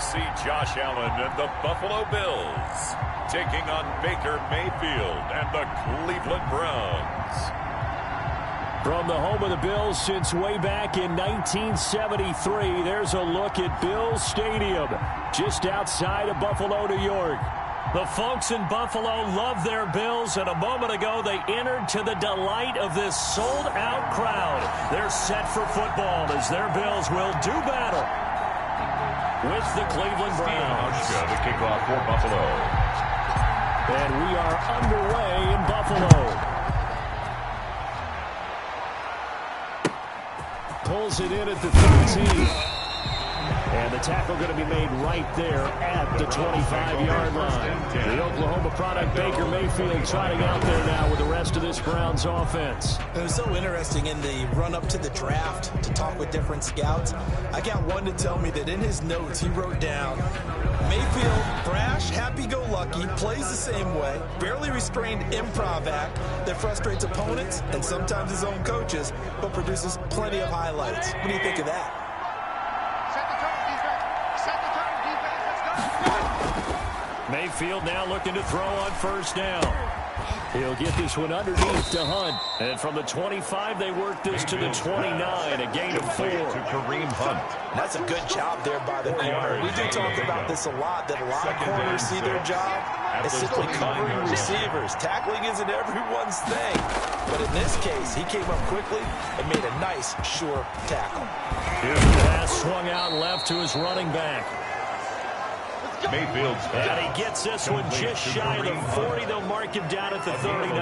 see Josh Allen and the Buffalo Bills taking on Baker Mayfield and the Cleveland Browns. From the home of the Bills since way back in 1973, there's a look at Bills Stadium, just outside of Buffalo, New York. The folks in Buffalo love their Bills, and a moment ago they entered to the delight of this sold-out crowd. They're set for football as their Bills will do battle with the Cleveland Browns. The kickoff for Buffalo. And we are underway in Buffalo. Pulls it in at the 13. And the tackle going to be made right there at the 25-yard line. The Oklahoma product, Baker Mayfield, trotting out there now with the rest of this Browns offense. It was so interesting in the run-up to the draft to talk with different scouts. I got one to tell me that in his notes he wrote down, Mayfield, brash, happy-go-lucky, plays the same way, barely restrained improv act that frustrates opponents and sometimes his own coaches, but produces plenty of highlights. What do you think of that? Mayfield now looking to throw on first down. He'll get this one underneath to Hunt. And from the 25, they work this to the 29, a gain of 4. To Kareem Hunt. That's a good job there by the corner. We do talk about this a lot, that a lot of corners see their job as simply covering receivers. Tackling isn't everyone's thing. But in this case, he came up quickly and made a nice, sure tackle. Pass swung out left to his running back. Mayfield's and he gets this one just shy of the 40. They'll mark him down at the 39.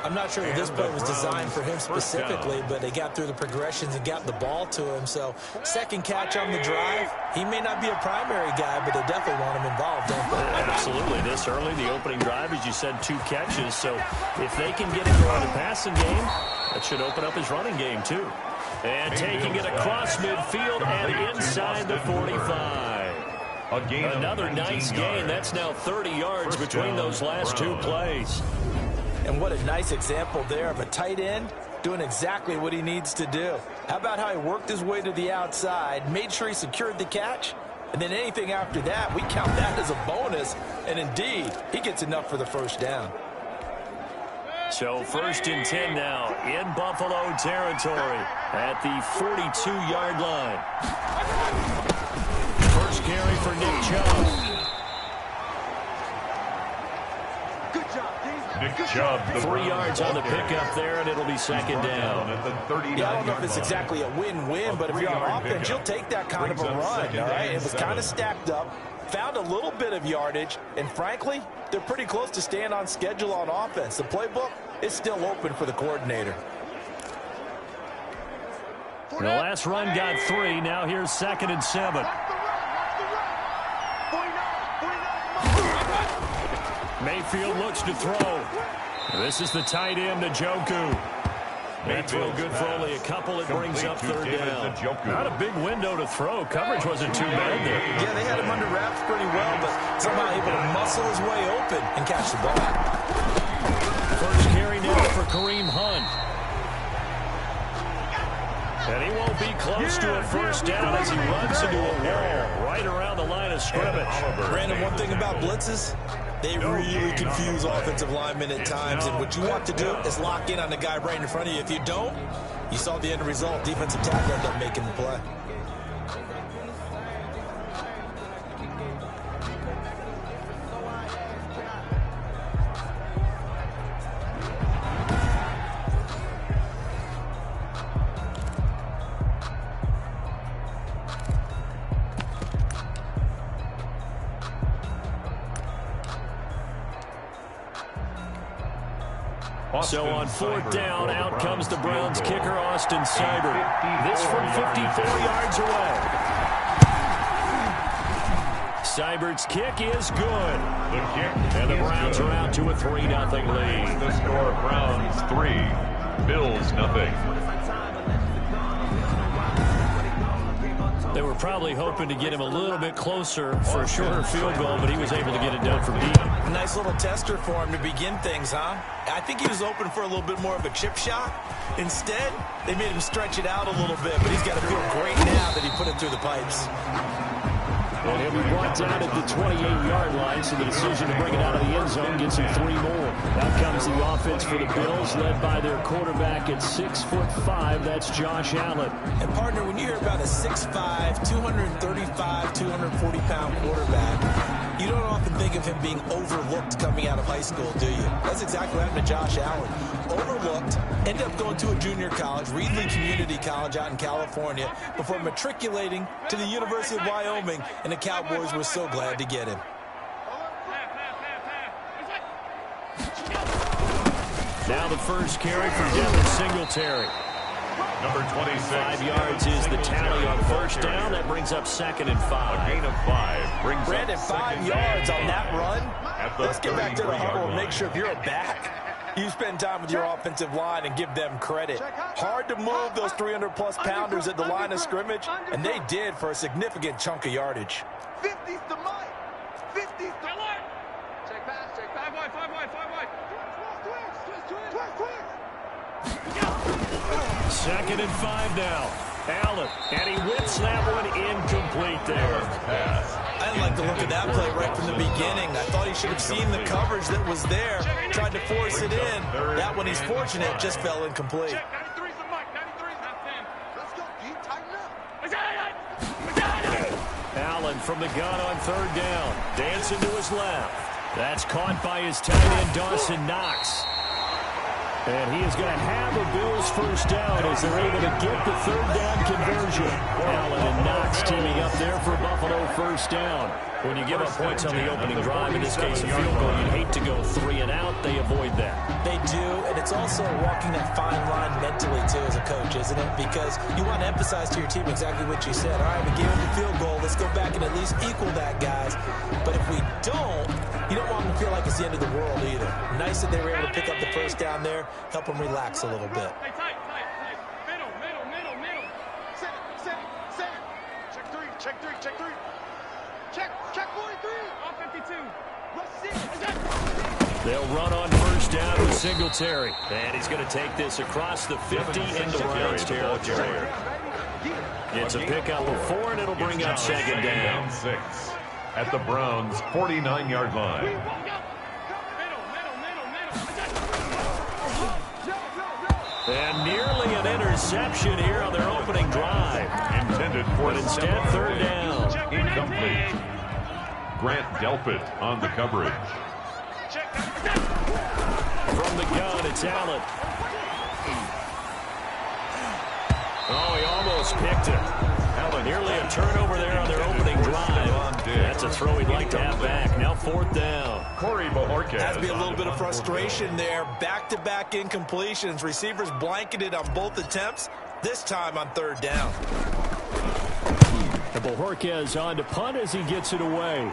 I'm not sure that this play was designed for him specifically, but they got through the progressions and got the ball to him. So second catch on the drive. He may not be a primary guy, but they definitely want him involved, don't they? Absolutely. This early, the opening drive, as you said, 2 catches. So if they can get him going in the passing game, that should open up his running game too. And taking it across midfield and inside the 45. Another nice gain. That's now 30 yards between those last 2 plays. And what a nice example there of a tight end doing exactly what he needs to do. How about how he worked his way to the outside, made sure he secured the catch, and then anything after that, we count that as a bonus. And indeed, he gets enough for the first down. So 1st and 10 now in Buffalo territory at the 42-yard line. First carry for Nick Chubb. Good job, Nick Chubb. 3 yards on the pickup there, and it'll be 2nd down. Yeah, I don't know if it's exactly a win-win, but if you're on offense, you'll take that kind of a run, all right? It was kind of stacked up, found a little bit of yardage, and frankly, they're pretty close to staying on schedule on offense. The playbook is still open for the coordinator. The last run got 3. Now here's 2nd and 7. Mayfield looks to throw. This is the tight end, Njoku. Mayfield good for only a couple. It brings up 3rd down. Not a big window to throw. Coverage wasn't too bad there. Yeah, they had him under wraps pretty well, but somehow able to muscle his way open and catch the ball. First carry now for Kareem Hunt. And he won't be close to a first down as he runs into a wall right around the line of scrimmage. Brandon, one thing about blitzes, they really confuse offensive linemen at times, and what you want to do is lock in on the guy right in front of you. If you don't, you saw the end result. Defensive tackle ended up making the play. So on 4th down, out comes the Browns kicker, Austin Seibert. This from 54 yards away. Seibert's kick is good. And the Browns are out to a 3-0 lead. The score, Browns 3, Bills 0. They were probably hoping to get him a little bit closer for a shorter field goal, but he was able to get it done from deep. A nice little tester for him to begin things, huh? I think he was open for a little bit more of a chip shot. Instead, they made him stretch it out a little bit, but he's got to feel great now that he put it through the pipes. And he'll be brought down at the 28-yard line, so the decision to bring it out of the end zone gets him 3 more. Out comes the offense for the Bills, led by their quarterback at 6'5". That's Josh Allen. And, partner, when you hear about a 6'5", 235, 240-pound quarterback, you don't often think of him being overlooked coming out of high school, do you? That's exactly what happened to Josh Allen. Overlooked, ended up going to a junior college, Reedley Community College out in California, before matriculating to the University of Wyoming, and the Cowboys were so glad to get him. Now the first carry for Devin Singletary. Number 26. 5 yards is the tally on first down. That brings up 2nd and 5. A gain of 5 brings Brandon, up 5 yards on that run. Let's get back to the huddle and make sure if you're a back, you spend time with your offensive line and give them credit. Hard to move those 300-plus pounders at the line of scrimmage, and they did for a significant chunk of yardage. 50's to Mike. 50's to Mike. Check pass, check pass. 5 wide. Twist. 2nd and 5 now. Allen, and he whips that one incomplete there. I didn't like the look of that play right from the beginning. I thought he should have seen the coverage that was there, tried to force it in. That one, he's fortunate, just fell incomplete. 93's to Mike. 93's not thin. Let's go, D. Tighten up. Allen from the gun on 3rd down. Dancing to his left. That's caught by his tight end, Dawson Knox. And he is going to have a Bills first down as they're able to get the 3rd down conversion. Allen and Knox teaming up there for Buffalo first down. When you give up points on the opening drive, in this case a field goal, you'd hate to go 3 and out. They avoid that. They do, and it's also walking that fine line mentally, too, as a coach, isn't it? Because you want to emphasize to your team exactly what you said. All right, we gave them the field goal. Let's go back and at least equal that, guys. But if we don't, you don't want them to feel like it's the end of the world either. Nice that they were able to pick up the first down there, help them relax a little bit. Tight. Middle. Set. Check three. Check 43. All 52. They'll run on first down with Singletary. And he's going to take this across the 50 into Browns territory. It's a pickup of 4, and it'll bring up 2nd down. 6 at the Browns' 49-yard line. And nearly an interception here on their opening drive. Intended for But instead, 3rd down. Incomplete. Grant Delpit on the coverage. From the gun, it's Allen. Oh, he almost picked it. Allen, nearly a turnover there on their opening drive. That's a throw he'd like to have back. Now 4th down. Corey Bojorquez. Has to be a little bit of frustration there. Back-to-back incompletions. Receivers blanketed on both attempts, this time on 3rd down. And Bojorquez on to punt as he gets it away.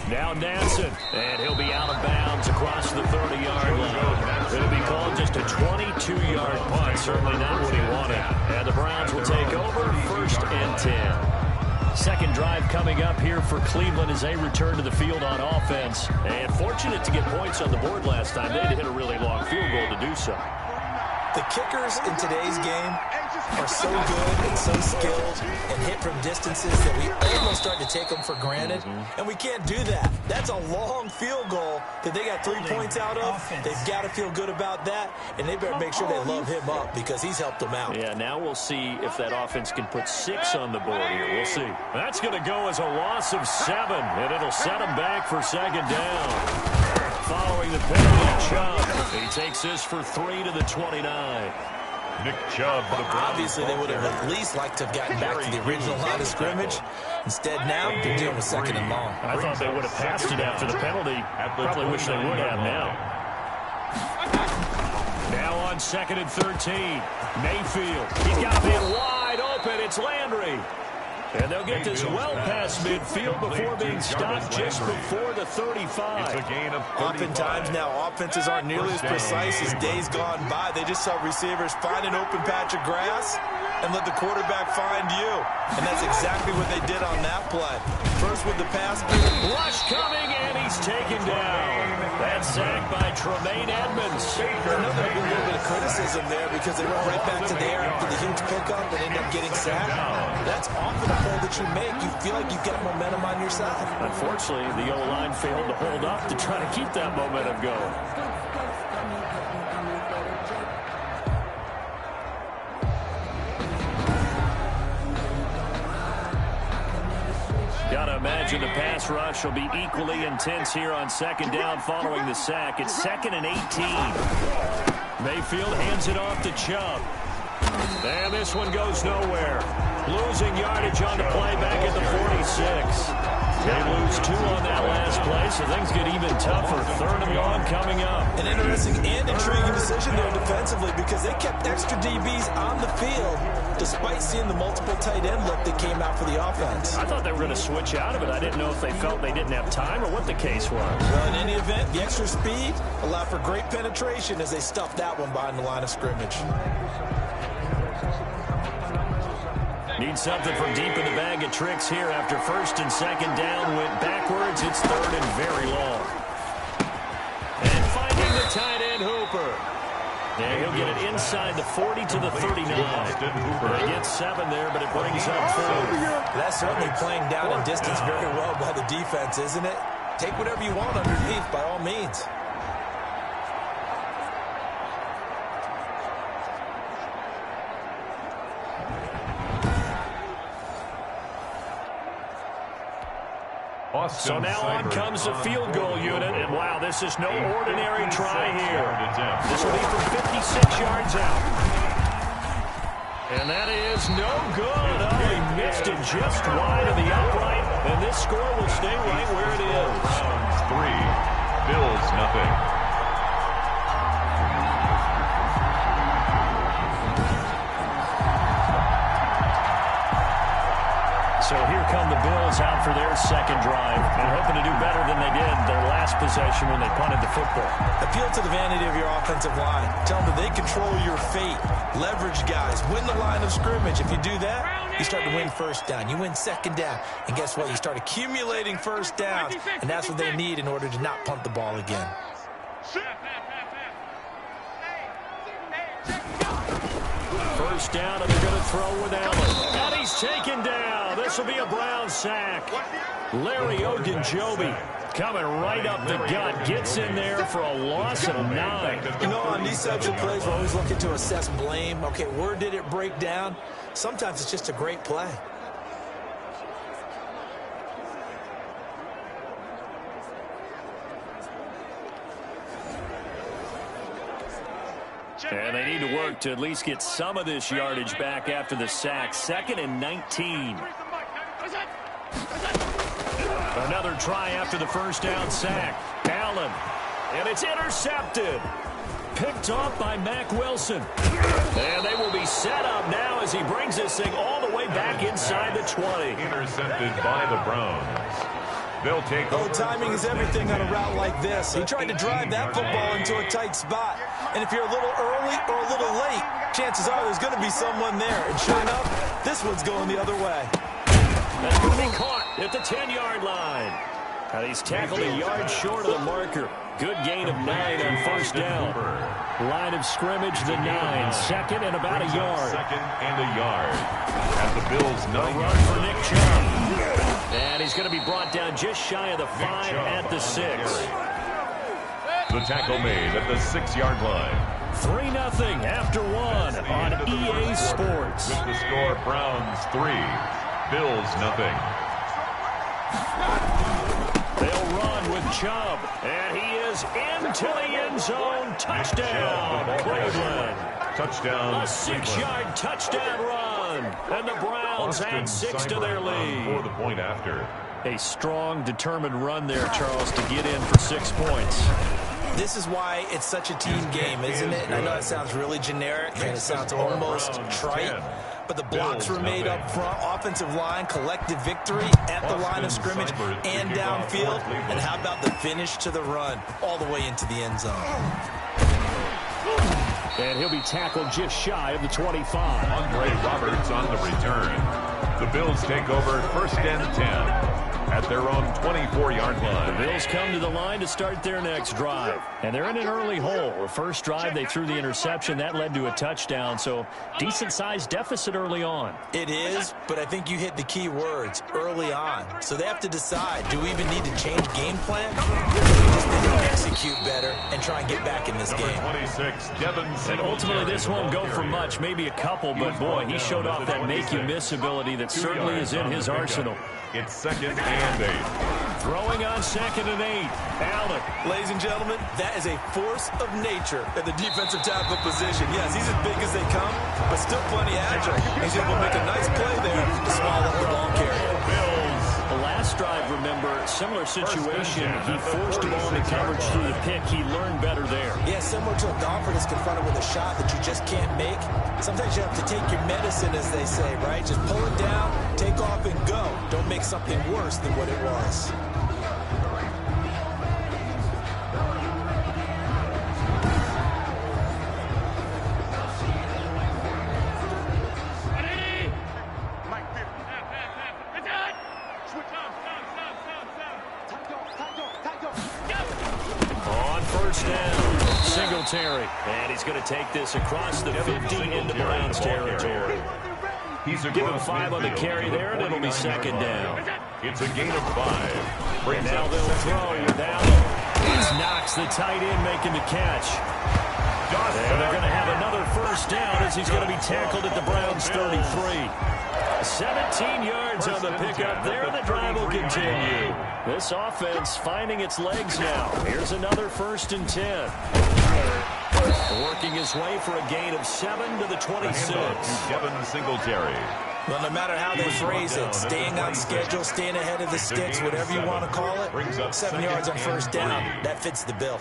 Now Nansen, and he'll be out of bounds across the 30-yard line. It'll be called just a 22-yard punt, certainly not what he wanted. And the Browns will take over 1st and 10. Second drive coming up here for Cleveland as they return to the field on offense. And fortunate to get points on the board last time. They had to hit a really long field goal to do so. The kickers in today's game are so good and so skilled and hit from distances that we almost start to take them for granted, and we can't do that. That's a long field goal that they got 3 points out of. They've got to feel good about that, and they better make sure they love him up because he's helped them out. Yeah, now we'll see if that offense can put 6 on the board here. We'll see. That's going to go as a loss of 7, and it'll set them back for 2nd down. Following the penalty, Chubb. He takes this for 3 to the 29. Nick Chubb. Obviously, they would have at least liked to have gotten back to the original line of scrimmage. Instead, now they're dealing with 2nd and long. I thought they would have passed it after the penalty. Probably wish they would have now. Now on 2nd and 13. Mayfield. He's got it wide open. It's Landry. And they'll get this well past midfield before being stopped just before the 35. It's a gain of 35. Oftentimes now, offenses aren't nearly as precise as days gone by. They just saw receivers find an open patch of grass, and let the quarterback find you. And that's exactly what they did on that play. First with the pass. Rush coming, and he's taken down. That sack by Tremaine Edmonds. I know there'll be a little bit of criticism there because they went right back to the air after the huge pickup and ended up getting sacked. That's often a play that you make. You feel like you've got momentum on your side. Unfortunately, the O-line failed to hold up to try to keep that momentum going. Gotta imagine the pass rush will be equally intense here on second down following the sack. It's 2nd and 18. Mayfield hands it off to Chubb. And this one goes nowhere. Losing yardage on the play back at the 46. They lose 2 on that last play, so things get even tougher. 3rd and long coming up. An interesting and intriguing decision there defensively because they kept extra DBs on the field despite seeing the multiple tight end look that came out for the offense. I thought they were going to switch out of it. I didn't know if they felt they didn't have time or what the case was. Well, in any event, the extra speed allowed for great penetration as they stuffed that one behind the line of scrimmage. Need something from deep in the bag of tricks here after 1st and 2nd down went backwards. It's 3rd and very long. And finding the tight end Hooper. Yeah, he'll get it inside the 40 to the 39. They get 7 there, but it brings up 4. That's certainly playing down and distance very well by the defense, isn't it? Take whatever you want underneath by all means. So now on comes the field goal unit, and wow, this is no ordinary try here. This will be from 56 yards out. And that is no good. Oh, he missed it just wide of the upright, and this score will stay right where it is. Browns 3, Bills nothing. So here come the Bills out for their second drive and hoping to do better than they did their last possession when they punted the football. Appeal to the vanity of your offensive line. Tell them that they control your fate. Leverage guys. Win the line of scrimmage. If you do that, you start to win first down. You win second down. And guess what? You start accumulating first downs. And that's what they need in order to not punt the ball again. First down, and they're going to throw with Allen. And he's taken down. This will be a Brown sack. Larry Ogunjobi coming right up the gut. Gets in there for a loss of 9. You know, on these types of plays, we're always looking to assess blame. Okay, where did it break down? Sometimes it's just a great play. And they need to work to at least get some of this yardage back after the sack. 2nd and 19. Another try after the first down sack. Allen. And it's intercepted. Picked off by Mack Wilson. And they will be set up now as he brings this thing all the way back inside the 20. Intercepted by the Browns. They'll take over. Timing is everything on a route like this. He tried to drive that football into a tight spot. And if you're a little early or a little late, chances are there's going to be someone there. And sure enough, this one's going the other way. That's going to be caught at the 10-yard line. Now he's tackled a yard short of the marker. Good gain of 9 on first down. Line of scrimmage, the 9. 2nd and about a yard. 2nd and a yard. At the Bills' 9-yard run for Nick Chubb. And he's going to be brought down just shy of the 5 at the 6. The tackle made at the 6-yard line. 3-0 after 1 on EA Sports. With the score, Browns 3, Bills nothing. They'll run with Chubb, and he is into the end zone. Touchdown, Cleveland. Touchdown, a 6-yard touchdown run, and the Browns add 6 to their lead. For the point after. A strong, determined run there, Charles, to get in for 6 points. This is why it's such a team game, isn't it? And I know it sounds really generic, and it sounds almost trite. But the blocks were made up front, offensive line, collective victory at the line of scrimmage and downfield. And how about the finish to the run all the way into the end zone? And he'll be tackled just shy of the 25. Andre Roberts on the return. The Bills take over 1st and 10 at their own 24-yard line. The Bills come to the line to start their next drive. And they're in an early hole. The first drive, they threw the interception. That led to a touchdown. So decent-sized deficit early on. It is, but I think you hit the key words, early on. So they have to decide, do we even need to change game plan? Or do we just need to execute better and try and get back in this game? 26, Devin And ultimately, this won't go for much, maybe a couple, but boy, he showed off that make-you-miss ability that certainly is in his arsenal. It's 2nd and 8. Throwing on 2nd and 8. Allen. Ladies and gentlemen, that is a force of nature at the defensive tackle position. Yes, he's as big as they come, but still plenty agile. He's able to make a nice play there to swallow up the ball carrier. The last drive, remember, similar situation. He forced the ball into coverage through the pick. He learned better there. Yeah, similar to a golfer that's confronted with a shot that you just can't make. Sometimes you have to take your medicine, as they say, right? Just pull it down, take off, and go. Don't make something worse than what it was. And he's going to take this across the 50 into Browns territory. Give him 5 on the carry there, and it'll be 2nd down. It's a gain of 5. And now they'll throw with Allen. He knocks the tight end making the catch. And they're going to have another 1st down as he's going to be tackled at the Browns 33. 17 yards on the pickup there, and the drive will continue. This offense finding its legs now. Here's another 1st and 10. Working his way for a gain of 7 to the 26. Devin Singletary. Well, no matter how they phrase it, staying on schedule, staying ahead of the sticks, whatever you want to call it, 7 yards on 1st down, that fits the bill.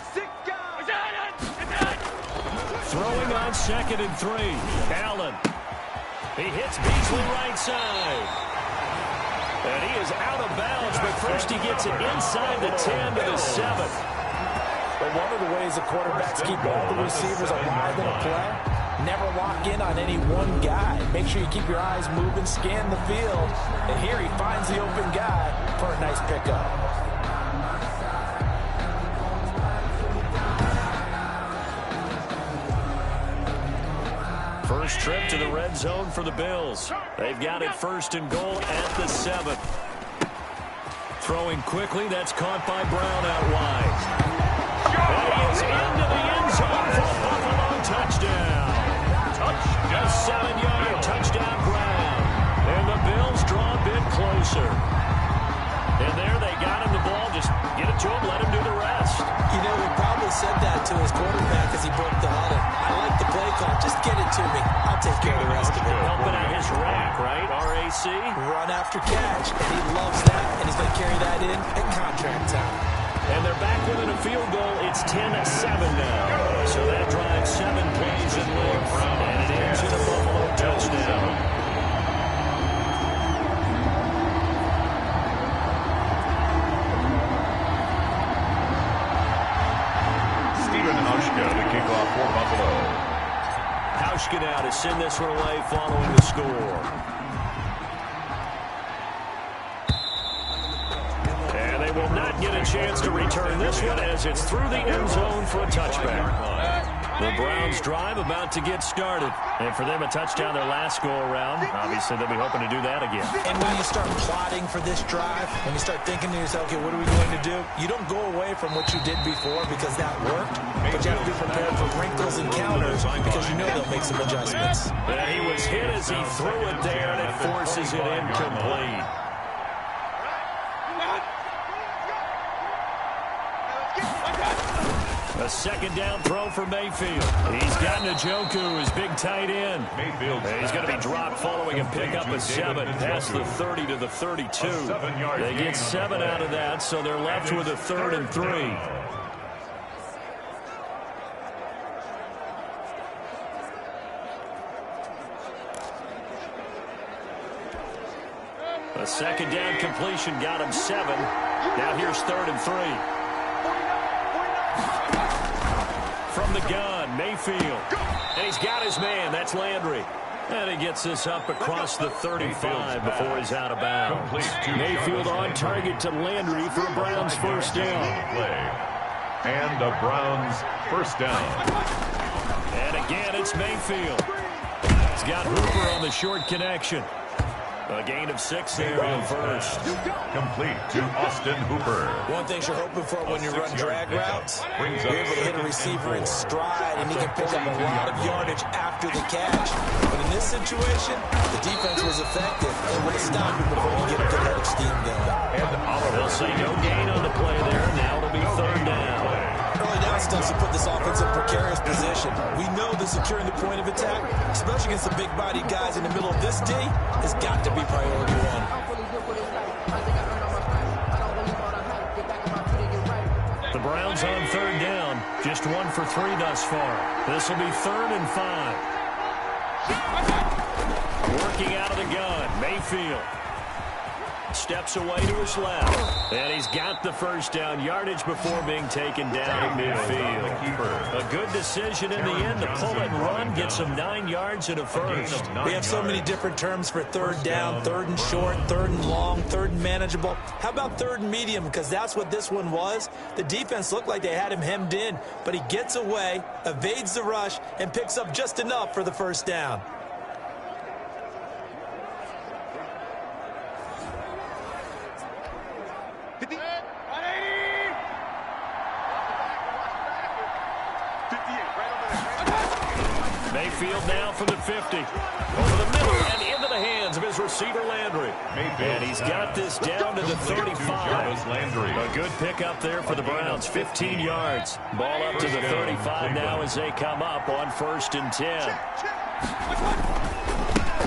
Throwing on 2nd and 3. Allen. He hits Beasley right side. And he is out of bounds, but first he gets it inside the 10 to the 7. But one of the ways the quarterbacks keep all the receivers alive in a play, never lock in on any one guy. Make sure you keep your eyes moving, scan the field. And here he finds the open guy for a nice pickup. First trip to the red zone for the Bills. They've got it 1st and goal at the 7. Throwing quickly, that's caught by Brown out wide. And he is into the end zone for a Buffalo touchdown. A 7-yard touchdown Brown. And the Bills draw a bit closer. And there they got him the ball. Just get it to him, let him do the rest. You know, he probably said that to his quarterback as he broke the huddle. I like the play call. Just get it to me. I'll take care of the rest of it. Helping out his rack, right? RAC. Run after catch. And he loves that. And he's going to carry that in at contract time. And they're back within a field goal. It's 10-7 now. So that drives 7 plays in length. And it ends in a Buffalo touchdown. To kick off for Buffalo. Hauschka now to send this one away following the score. And they will not get a chance to return this one as it's through the end zone for a touchback. The Browns drive about to get started. And for them, a touchdown their last go-around. Obviously, they'll be hoping to do that again. And when you start plotting for this drive, when you start thinking to yourself, okay, what are we going to do? You don't go away from what you did before because that worked. But you have to be prepared for wrinkles and counters because you know they'll make some adjustments. And he was hit as he threw it there, and it forces it incomplete. A 2nd down throw for Mayfield. He's got Njoku, his big tight end. And he's going to be dropped following a pickup of 7 past the 30 to the 32. They get 7 out of that, so they're left with a 3rd and 3. A 2nd down completion got him 7. Now here's 3rd and 3. From the gun, Mayfield. And he's got his man. That's Landry. And he gets this up across the 35 before he's out of bounds. Mayfield on target to Landry for a Browns first down. And a Browns first down. And again, it's Mayfield. He's got Hooper on the short connection. A gain of 6 there on first. Complete to Austin Hooper. One thing you're hoping for when you run drag routes, you're able to hit a receiver in stride, and he can pick up a lot of yardage after the catch. But in this situation, the defense was effective, able to stop him before he get a good head of steam going. They'll say no gain on the play there. Now it'll be third down. Early down stunts to put this offense in precarious position. We know that securing the point of attack, especially against the big-bodied guys in the middle of this D, has got to be priority one. The Browns on third down. Just 1 for 3 thus far. This will be 3rd and 5. Working out of the gun, Mayfield. Steps away to his left. And he's got the first down yardage before being taken down at midfield. A good decision in the end to pull it and run, get some 9 yards and a first. We have so many different terms for third down, third and short, third and long, third and manageable. How about third and medium? Because that's what this one was. The defense looked like they had him hemmed in, but he gets away, evades the rush, and picks up just enough for the first down. Mayfield now from the 50. Over the middle and into the hands of his receiver, Landry. And he's got this down to the 35. A good pickup there for the Browns. 15 yards. Ball up to the 35 now as they come up on 1st and 10.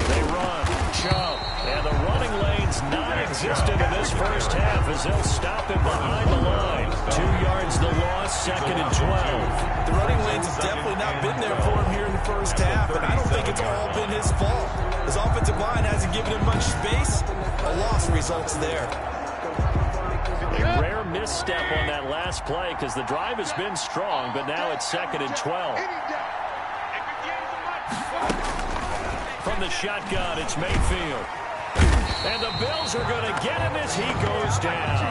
They run. Chubb. And the running lane's non-existent in this first half as they'll stop him behind the line. 2 yards the loss, 2nd and 12. The running lanes have definitely not been there for him here in the first half, and I don't think it's all been his fault. His offensive line hasn't given him much space. A loss results there. A rare misstep on that last play because the drive has been strong, but now it's 2nd and 12. From the shotgun, it's Mayfield. And the Bills are going to get him as he goes down.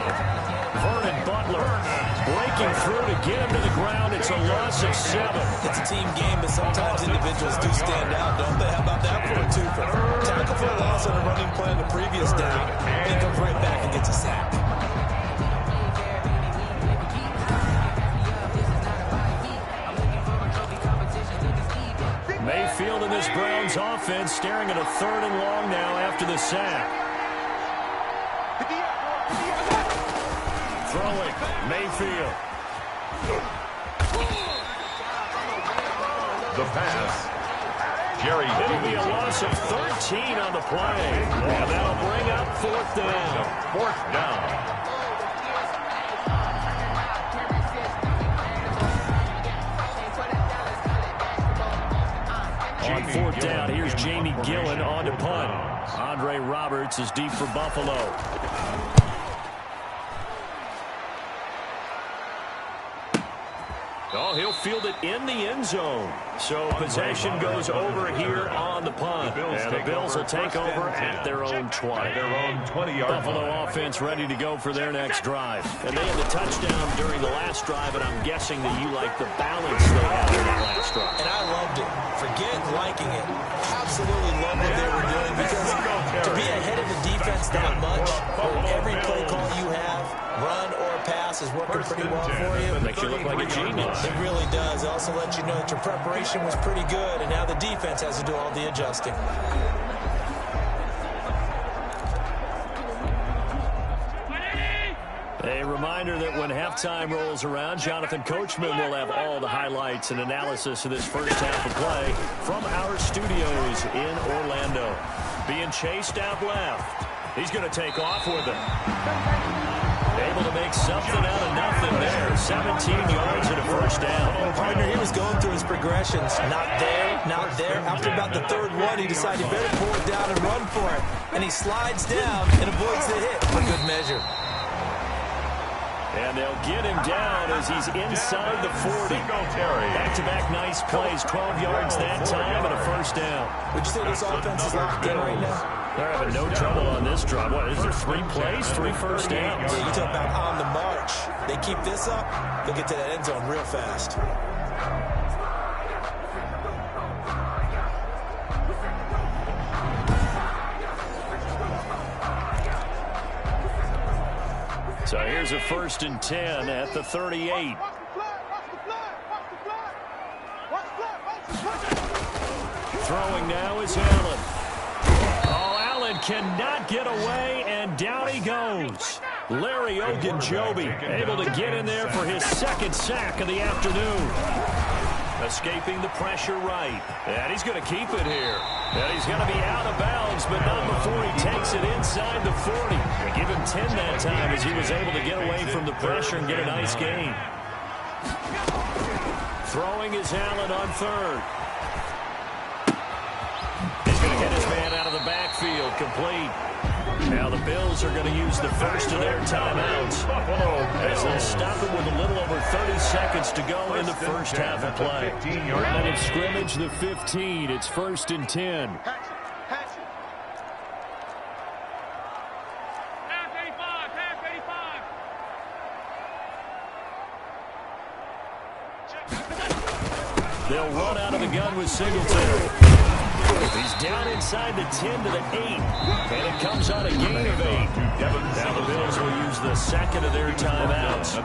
Vernon Butler breaking through to get him to the ground. It's a loss of 7. It's a team game, but sometimes individuals do stand out, don't they? How about that for a twofer? Tackle for a loss on a running play on the previous down. And he comes right back and gets a sack. Mayfield in this Browns offense staring at a 3rd and long now after the sack. Throwing, Mayfield. The pass. Jerry. It'll be a loss of 13 on the play. And that'll bring up 4th down. 4th down. On 4th down, here's Jamie Gillen on to punt. Andre Roberts is deep for Buffalo. Oh, he'll field it in the end zone. So possession goes over here on the punt. And the Bills will take over at their own 20. Buffalo offense ready to go for their next drive. And they had the touchdown during the last drive, and I'm guessing that you like the balance they had in that last drive. And I loved it. Forget liking it. Absolutely love what they were doing, because to be ahead of the defense that much, where every play call you have, run or pass, is working pretty well for you. Makes you look like a genius. It really does. It also lets you know that your preparation was pretty good, and now the defense has to do all the adjusting. A reminder that when halftime rolls around, Jonathan Coachman will have all the highlights and analysis of this first half of play from our studios in Orlando. Being chased out left. He's going to take off with it. Able to make something out of nothing there. 17 yards and a first down. Partner, he was going through his progressions. Not there, not there. After about the 3rd one, he decided he better pull it down and run for it. And he slides down and avoids the hit for good measure. And they'll get him down as he's inside the 40. Back-to-back nice plays, 12 yards that time and a first down. Would you say this offense is locked in right now? They're having no trouble on this drive. What, is there 3 plays, 3 first downs? Yeah, you talk about on the march. They keep this up, they'll get to that end zone real fast. So here's a 1st and 10 at the 38. Throwing now is Allen. Oh, Allen cannot get away, and down he goes. Larry Ogunjobi able to get in there for his 2nd sack of the afternoon. Escaping the pressure right. And he's going to keep it here. And he's going to be out of bounds, but not before he takes it inside the 40. They give him 10 that time as he was able to get away from the pressure and get a nice gain. Throwing is Allen on 3rd. He's going to get his man out of the backfield, complete. Now the Bills are going to use the first of their timeouts as they'll stop it with a little over 30 seconds to go in the first half of play. Line of scrimmage, the 15. It's 1st and 10. They'll run out of the gun with Singletary. He's down inside the 10 to the 8, and it comes on a gain of 8. Now the Bills will use the 2nd of their timeouts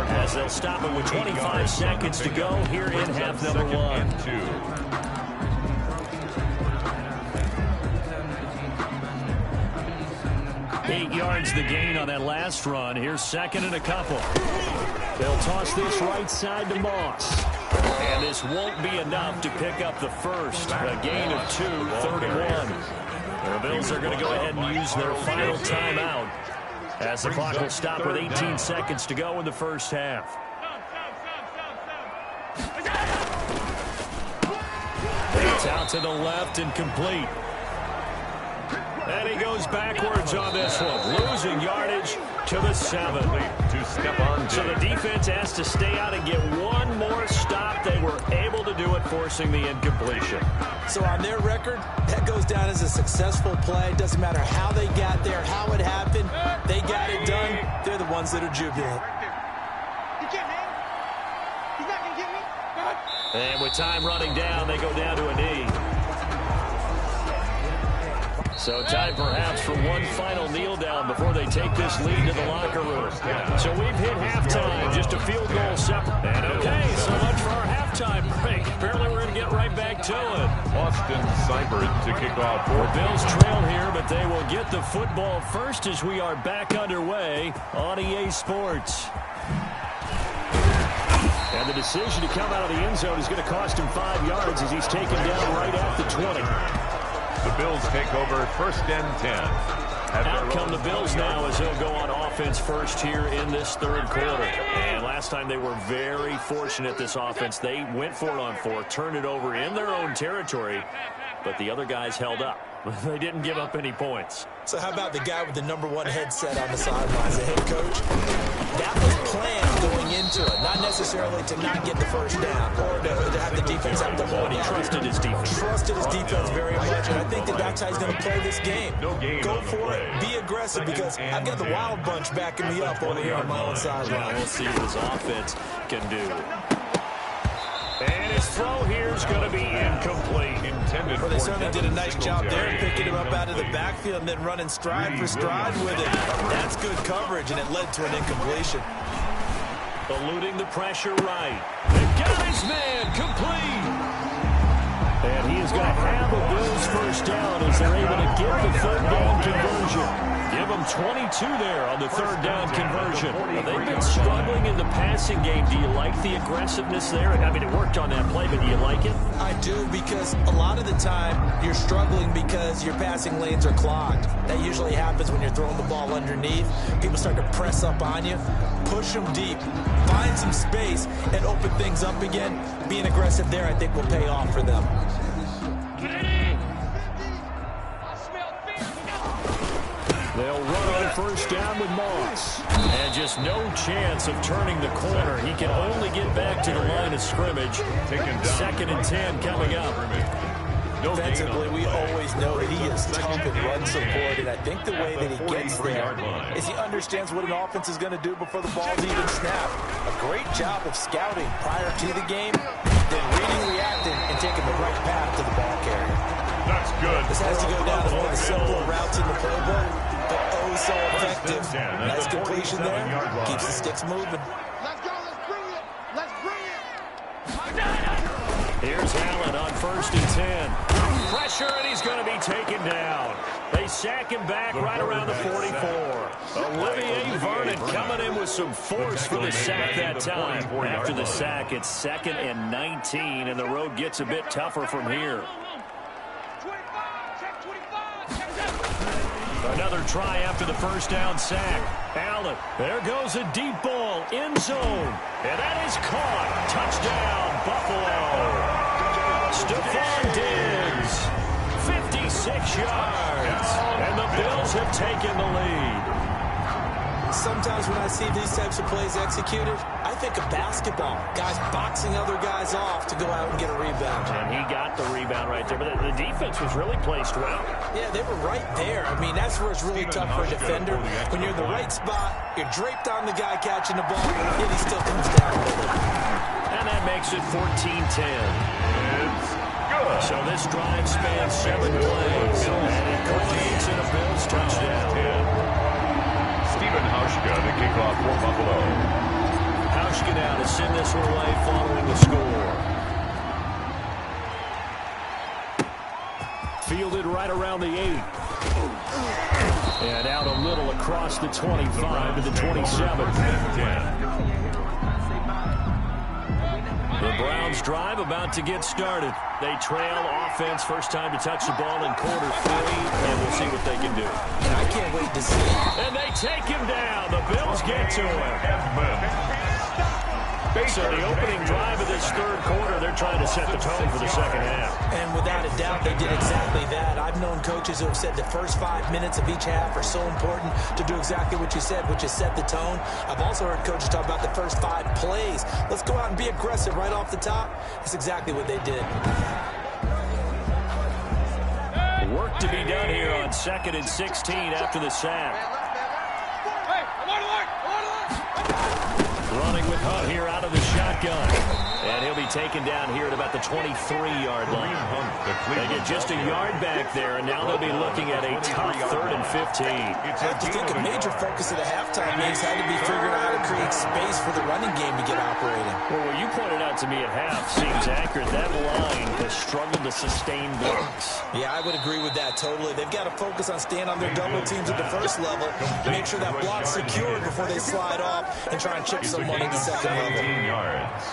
as they'll stop it with 25 seconds to go here in half number 1. 8 yards the gain on that last run. Here's 2nd and a couple. They'll toss this right side to Moss. And this won't be enough to pick up the first. A gain of 2, 3rd and 1. The Bills are going to go ahead and use their final timeout as the clock will stop with 18 seconds to go in the first half. It's out to the left and complete. And he goes backwards on this one, losing yardage to the 7. So the defense has to stay out and get one more stop. They were able to do it, forcing the incompletion. So on their record, that goes down as a successful play. Doesn't matter how they got there, how it happened. They got it done. They're the ones that are jubilant. And with time running down, they go down to a knee. So time perhaps for one final kneel down before they take this lead to the locker room. So we've hit halftime, just a field goal separate. And okay, so much for our halftime break. Apparently we're going to get right back to it. Austin Seibert to kick off. The Bills trail here, but they will get the football first as we are back underway on EA Sports. And the decision to come out of the end zone is going to cost him 5 yards as he's taken down right at the 20. The Bills take over 1st and 10. Out come the Bills now as they'll go on offense first here in this 3rd quarter. And last time they were very fortunate, this offense. They went for it on 4, turned it over in their own territory, but the other guys held up. They didn't give up any points. So how about the guy with the #1 headset on the sidelines, the head coach? That was planned going into it, not necessarily to not get the first down or to have the defense have to hold. He trusted his defense. Trusted his defense very much, and I think that that's how he's going to play this game. Go for it. Be aggressive because I've got the Wild Bunch backing me up over here on my own sideline. We'll see what his offense can do. And his throw here is going to be incomplete. Well, they certainly did a nice job there, picking him up out of the backfield and then running stride for stride with it. That's good coverage, and it led to an incompletion. Eluding the pressure right. They've got his man complete. And he is going to have a Bills first down as they're able to get the 3rd down conversion. Give them 22 there on the 3rd down conversion. They've been struggling in the passing game. Do you like the aggressiveness there? I mean, it worked on that play, but do you like it? I do, because a lot of the time you're struggling because your passing lanes are clogged. That usually happens when you're throwing the ball underneath. People start to press up on you. Push them deep. Find some space and open things up again. Being aggressive there, I think, will pay off for them. They'll run on first down with Moss. And just no chance of turning the corner. He can only get back to the line of scrimmage. 2nd and 10 coming up. Defensively, we always know that he is tough in run support, and I think the way that he gets there is he understands what an offense is going to do before the ball's even snapped. A great job of scouting prior to the game, then reading, reacting, and taking the right path to the ball carrier. That's good. This has to go down as one of the simpler routes in the playbook, but oh so effective. Nice completion there. Keeps the sticks moving. Let's go. Let's bring it. Let's bring it. Here's Allen on 1st and 10. Pressure, and he's going to be taken down. They sack him back right around the 44. Olivier Vernon coming in with some force for the sack that time. After the sack, it's 2nd and 19, and the road gets a bit tougher from here. Another try after the first down sack. Allen, there goes a deep ball, end zone, and that is caught. Touchdown, Buffalo. Stephon Diggs, 56 yards, and the Bills have taken the lead. Sometimes when I see these types of plays executed, I think of basketball. Guys boxing other guys off to go out and get a rebound. And he got the rebound right there, but the defense was really placed well. Yeah, they were right there. I mean, that's where it's really tough for a defender. When you're in the right spot, you're draped on the guy catching the ball, and he still comes down with it. And that makes it 14-10. So this drive spans 7 plays, and it culminates in a Bills touchdown. Stephen Hauschka to kick off for Buffalo. Hauschka now to send this one away following the score. Fielded right around the 8. And out a little across the 25 to the 27. The Browns drive about to get started. They trail offense, first time to touch the ball in quarter 3, and we'll see what they can do. I can't wait to see it. And they take him down. The Bills get to him. So the opening drive of this third quarter, they're trying to set the tone for the second half. And without a doubt, they did exactly that. I've known coaches who have said the first 5 minutes of each half are so important to do exactly what you said, which is set the tone. I've also heard coaches talk about the first 5 plays. Let's go out and be aggressive right off the top. That's exactly what they did. Work to be done here on 2nd and 16 after the sack. Running with Hunt here out of the shotgun. And he'll be taken down here at about the 23-yard line. They get just a yard back there, and now they'll be looking at a tough 3rd and 15. I have to think a major focus of the halftime games had to be figuring out how to create space for the running game to get operating. Well, what you pointed out to me at half seems accurate. That line has struggled to sustain blocks. Yeah, I would agree with that totally. They've got to focus on staying on their double teams at the first level, make sure that block's secured before they slide off and try and chip someone at the second level. 17 yards.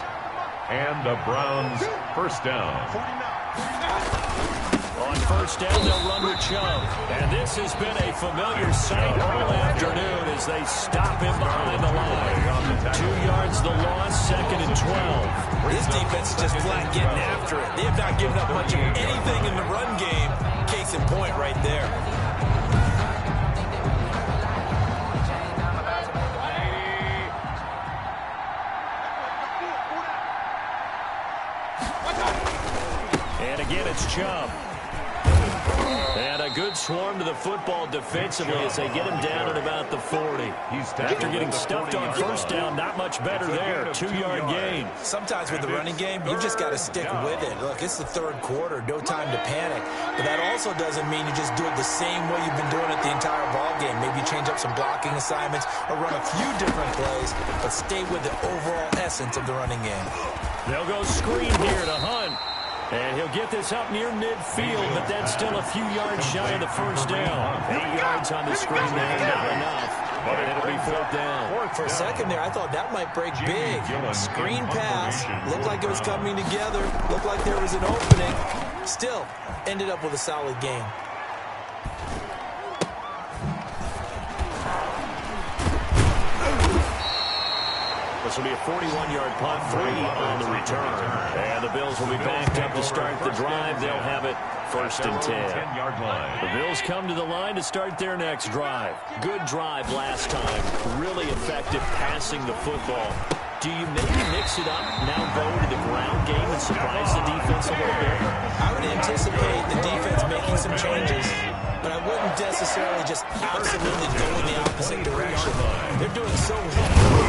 And the Browns first down. On first down, they'll run with Chubb. And this has been a familiar sight all afternoon as they stop him behind the line. 2 yards the loss, 2nd and 12. This defense is just flat getting after it. They have not given up much of anything in the run game. Case in point right there. And again, it's Chubb. And a good swarm to the football defensively as they get him down at about the 40. After getting stuffed on first down, not much better there. 2-yard gain. Sometimes with the running game, you've just got to stick with it. Look, it's the third quarter, no time to panic. But that also doesn't mean you just do it the same way you've been doing it the entire ball game. Maybe change up some blocking assignments or run a few different plays, but stay with the overall essence of the running game. They'll go screen here to Hunt. And he'll get this up near midfield, but that's still a few yards shy of the first down. 8 yards on the screen there, not enough. But it'll be 4th down. For a second there, I thought that might break big. Screen pass. Looked like it was coming together. Looked like there was an opening. Still, ended up with a solid game. The This will be a 41-yard punt, 3 on the return. And the Bills will be backed up to start the drive. They'll have it first and 10. The Bills come to the line to start their next drive. Good drive last time. Really effective passing the football. Do you maybe mix it up, now go to the ground game and surprise the defense a little bit? I would anticipate the defense making some changes, but I wouldn't necessarily just absolutely go in the opposite direction. They're doing so well.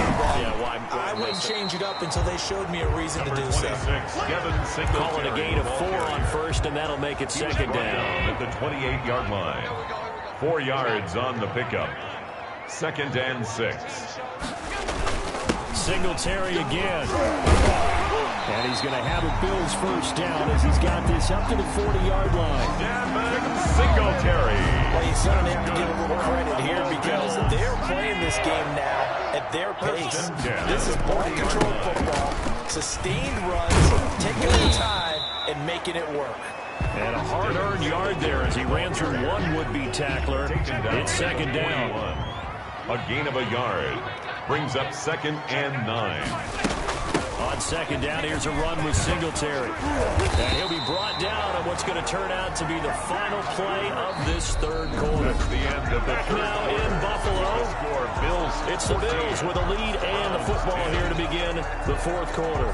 I wouldn't change it up until they showed me a reason to do so. Call it a gain of 4 on first, and that'll make it second down. At the 28-yard line. 4 yards on the pickup. Second and 6. Singletary again. And he's going to have a Bills first down as he's got this up to the 40-yard line. Singletary. Well, you certainly have to give a little credit here because they're playing this game now at their pace. This is ball-controlled football, sustained runs, taking their time and making it work. And a hard-earned yard there as he ran through one would-be tackler. It's second down. A gain of a yard. Brings up second and 9. On second down, here's a run with Singletary. And he'll be brought down on what's going to turn out to be the final play of this third quarter. The end of the Now in Buffalo, it's the Bills with a lead and the football here to begin the fourth quarter.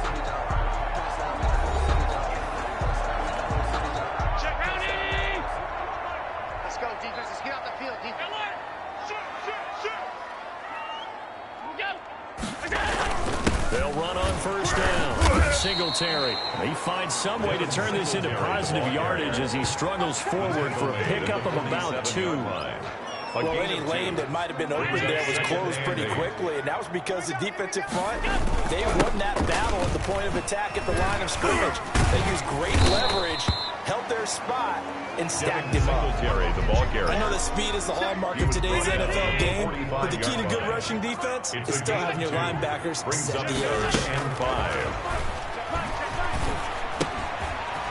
Let's go, defense. Let's get off the field, defense. They'll run on first down. Singletary. He finds some way to turn this into positive yardage as he struggles forward for a pickup of about 2. Well, any lane that might have been open there was closed pretty quickly, and that was because the defensive front, they won that battle at the point of attack at the line of scrimmage. They used great leverage, held their spot, and stacked him up. I know that speed is the hallmark of today's NFL game, but the key to good rushing defense is still having your linebackers set the edge.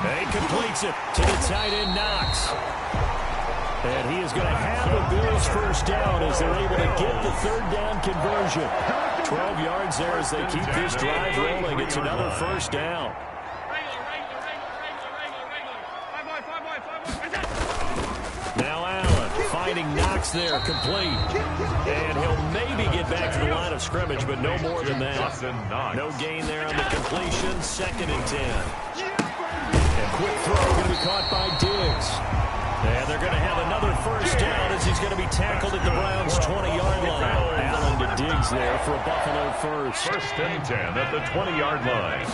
And he completes it to the tight end, Knox. And he is going to have a Bills first down as they're able to get the third down conversion. 12 yards there as they keep this drive rolling. It's another first down. Now Allen finding Knox there, complete. And he'll maybe get back to the line of scrimmage, but no more than that. No gain there on the completion. Second and 10. And quick throw going to be caught by Diggs. And they're going to have another first down as he's going to be tackled at the Browns' 20-yard line. Allen to Diggs there for a Buffalo first. First and 10 at the 20-yard line.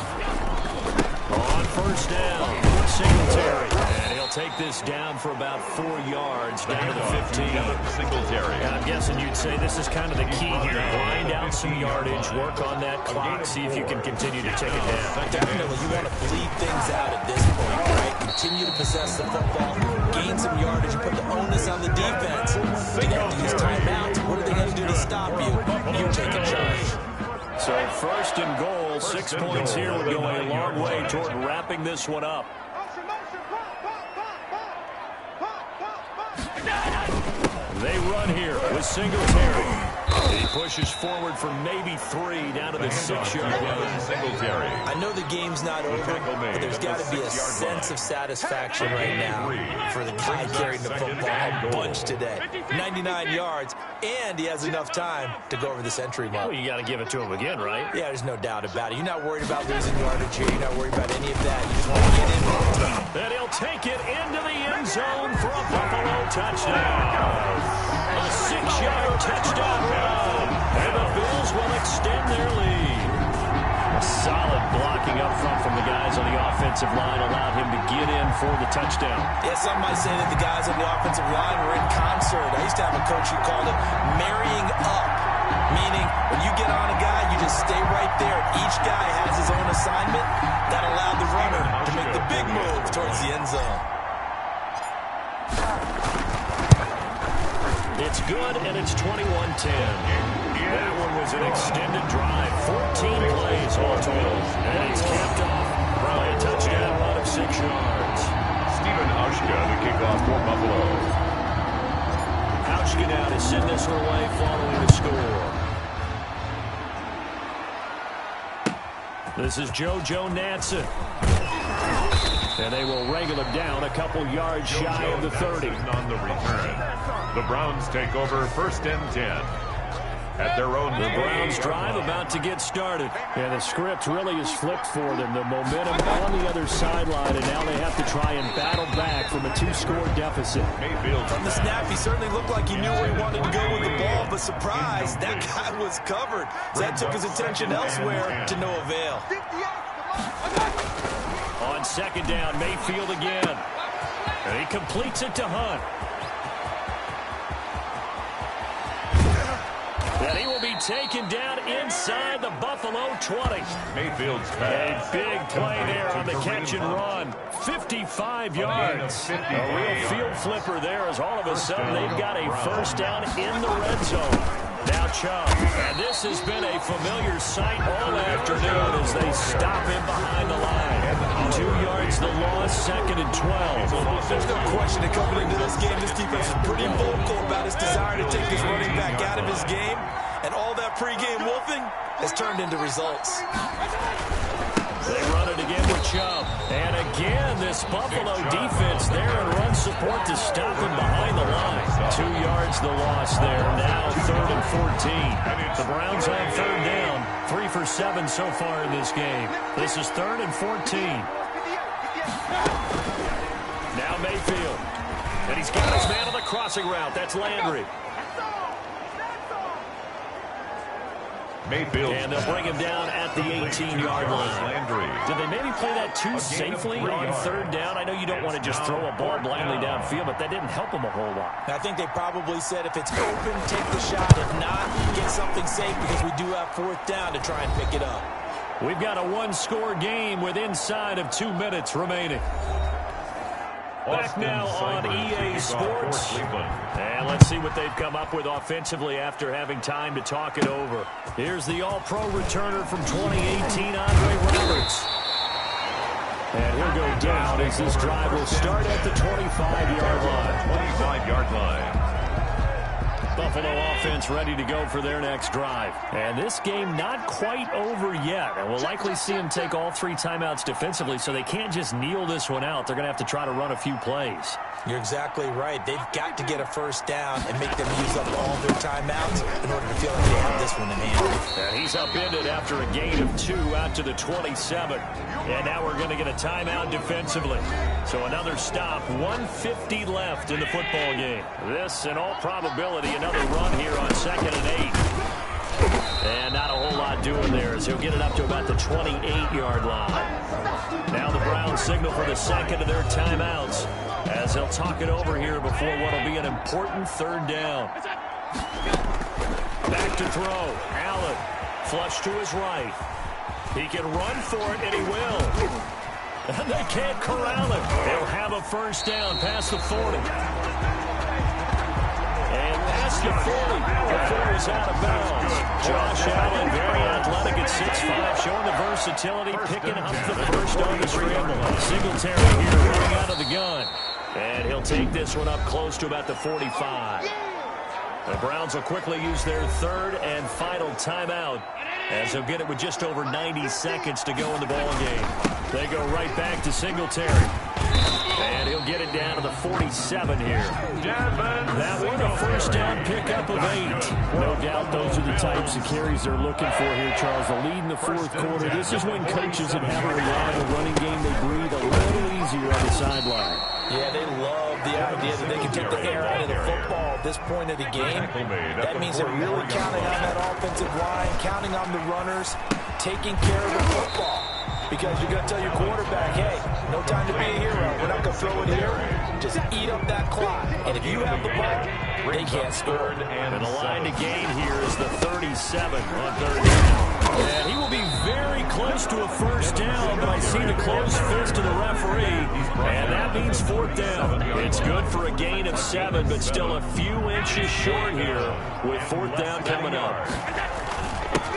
On first down, Singletary. And he'll take this down for about 4 yards down to the 15. Singletary. And I'm guessing you'd say this is kind of the key here. Grind out some yardage, work on that clock, see if you can continue to take it down. Definitely, you want to bleed things out at this point, right? Continue to possess the football, gain some yardage, and put the onus on the defense. They have to use timeouts. What are they going to do to stop you? You take a charge. So first and goal, 6 points here would go a long way toward wrapping this one up. They run here with Singletary. He pushes forward for maybe 3 down to the 6-yard line. Singletary. I know the game's not over, but there's got to be a sense of satisfaction right now for the guy carrying the football a bunch today. 99 yards, and he has enough time to go over the century mark. Well, you got to give it to him again, right? Yeah, there's no doubt about it. You're not worried about losing yardage here. You're not worried about any of that. You just want to get in there. And he'll take it into the end zone for a Buffalo touchdown. A 6-yard touchdown run. And the Bills will extend their lead. A solid blocking up front from the guys on the offensive line allowed him to get in for the touchdown. Yeah, some might say that the guys on the offensive line were in concert. I used to have a coach who called it marrying up, meaning when you get on a guy, you just stay right there. Each guy has his own assignment. That allowed the runner to make the big move towards the end zone. It's good, and it's 21-10. That one was an extended drive. 14 plays all total. And it's capped off by a touchdown run of 6 yards. Stephen Ushka, the kickoff for Buffalo. Ushka now to send this one away following the score. This is JoJo Natson. And they will wrangle him down a couple yards shy of the 30. On the return. The Browns take over 1st and 10. At their own the Browns drive about to get started. And the script really is flipped for them. The momentum on the other sideline, and now they have to try and battle back from a 2-score deficit. Mayfield. From the snap, he certainly looked like he knew where he wanted to go with the ball, but surprise, that guy was covered. So that took his attention elsewhere to no avail. On 2nd down, Mayfield again. And he completes it to Hunt. And he will be taken down inside the Buffalo 20. Mayfield's pass. A big play there on the catch and run. 55 yards. A real field flipper there as all of a sudden they've got a 1st down in the red zone. Now Chubb. And this has been a familiar sight all afternoon as they stop him behind the line. 2 yards the loss, 2nd and 12. There's no question that coming into this game, this defense is pretty vocal about its desire to take this running back out of his game. And all that pregame wolfing has turned into results. They run it again with Chubb. And again, this Buffalo defense there in run support to stop him behind the line. 2 yards the loss there. Now 3rd and 14. The Browns on 3rd down. 3 for 7 so far in this game. This is 3rd and 14. Now Mayfield. And he's got his man on the crossing route. That's Landry. Mayfield. And they'll bring him down at the 18-yard line. Did they maybe play that too safely on 3rd down? I know you don't want to just throw a ball blindly downfield, but that didn't help him a whole lot. I think they probably said if it's open, take the shot. If not, get something safe because we do have 4th down to try and pick it up. We've got a 1-score game with inside of 2 minutes remaining. Back now on EA Sports. And let's see what they've come up with offensively after having time to talk it over. Here's the All-Pro returner from 2018, Andre Roberts. And he'll go down as this drive will start at the 25-yard line. 25-yard line. Buffalo offense ready to go for their next drive. And this game not quite over yet. And we'll likely see them take all 3 timeouts defensively, so they can't just kneel this one out. They're going to have to try to run a few plays. You're exactly right. They've got to get a 1st down and make them use up all their timeouts in order to feel like they have this one in hand. And he's upended after a gain of 2 out to the 27. And now we're going to get a timeout defensively. So another stop, 1:50 left in the football game. This, in all probability, another run here on 2nd and 8. And not a whole lot doing there as he'll get it up to about the 28-yard line. Now the Browns signal for the 2nd of their timeouts as they'll talk it over here before what will be an important 3rd down. Back to throw. Allen, flush to his right. He can run for it, and he will. And they can't corral him. They'll have a 1st down past the 40. And past the 40 before he's out of bounds. Josh Allen, very athletic at 6'5", showing the versatility, picking up the 1st on the scramble. Singletary here running out of the gun. And he'll take this one up close to about the 45. The Browns will quickly use their 3rd and final timeout as they'll get it with just over 90 seconds to go in the ball game. They go right back to Singletary. And he'll get it down to the 47 here. That one, a 1st down pickup of 8. No doubt those are the types of carries they're looking for here, Charles. The lead in the 4th quarter. This is when coaches that have a reliable running game, they breathe a little easier on the sideline. Yeah, they love the idea that they can take the air out of the football at this point of the game. That means they're really counting on that offensive line, counting on the runners, taking care of the football. Because you're going to tell your quarterback, hey, no time to be a hero. We're not going to throw it here. Just eat up that clock. And if you have the ball, they can't score. And the line to gain here is the 37 on 3rd down. And he will be very close to a 1st down, but I see the closed fist of the referee, and that means 4th down. It's good for a gain of 7, but still a few inches short here with 4th down coming up.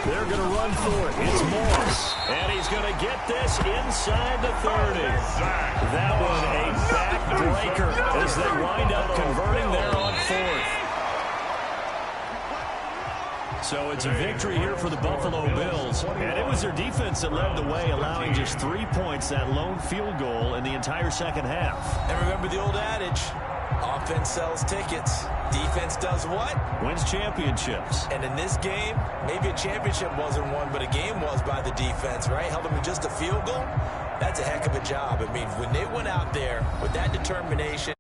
They're going to run for it. It's Morris, and he's going to get this inside the 30. That one a backbreaker as they wind up converting there on 4th. So it's a victory here for the Buffalo Bills. And it was their defense that led the way, allowing just 3 points, that lone field goal in the entire second half. And remember the old adage, offense sells tickets. Defense does what? Wins championships. And in this game, maybe a championship wasn't won, but a game was by the defense, right? Held them to just a field goal. That's a heck of a job. I mean, when they went out there with that determination,